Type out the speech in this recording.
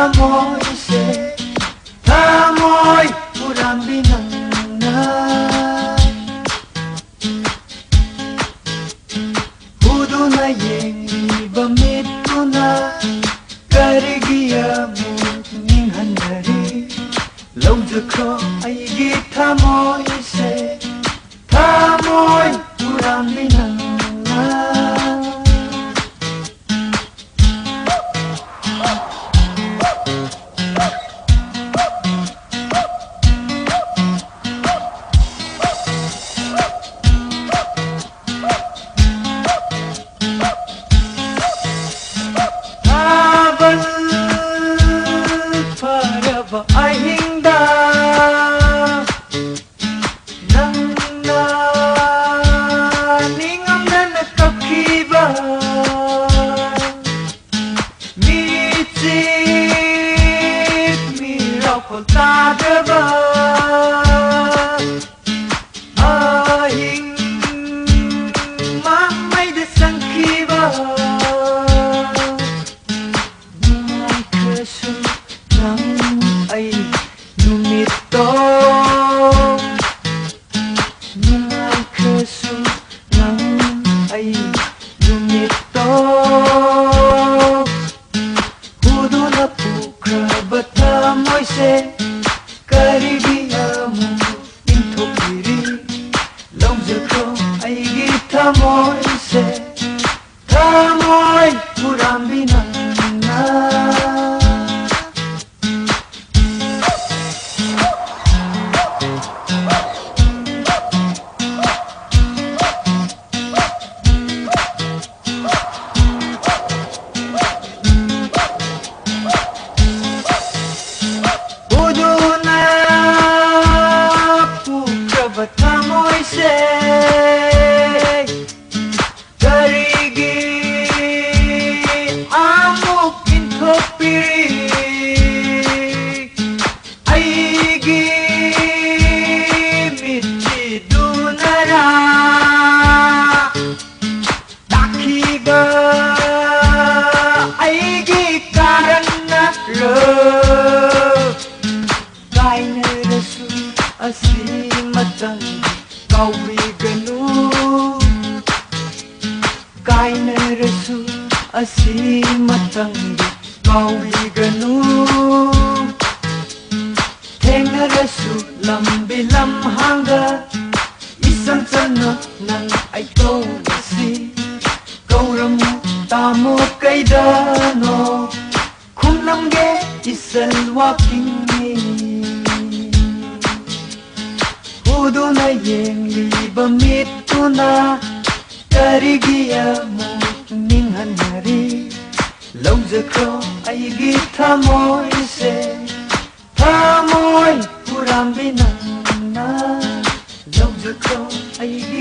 thamoise thamoi hurambi nangna Huduna yengliba mituna karigi amuk ninghanari Lawjakro aigi thamoise thamoi hurambi nangna Ahinda nangna ningamna nakakiba mitit miracle tadaba ahing mamay de sangkiba may kaso nang ay lumito Nungay kaso lang ay lumito Huduna pukra bata moise Karibiya mo intokiri Lawjakro ay gita moise Tamoy hurambi na Thamoise karigi amuk intopiri aigi mitidunara takiga aigi karana lo kaina rasu asi matang kaubiganu kaina rasu asi matang kaubiganu thengna rasu lambi lamhanga isam chana nang ai kaugasi kauramu tamu kaidano khumlamge isal walking Huduna yengliba mituna karigi amuk ninghanari Lawjakro aigi thamoise thamoi hurambi nangna Lawjakro aigi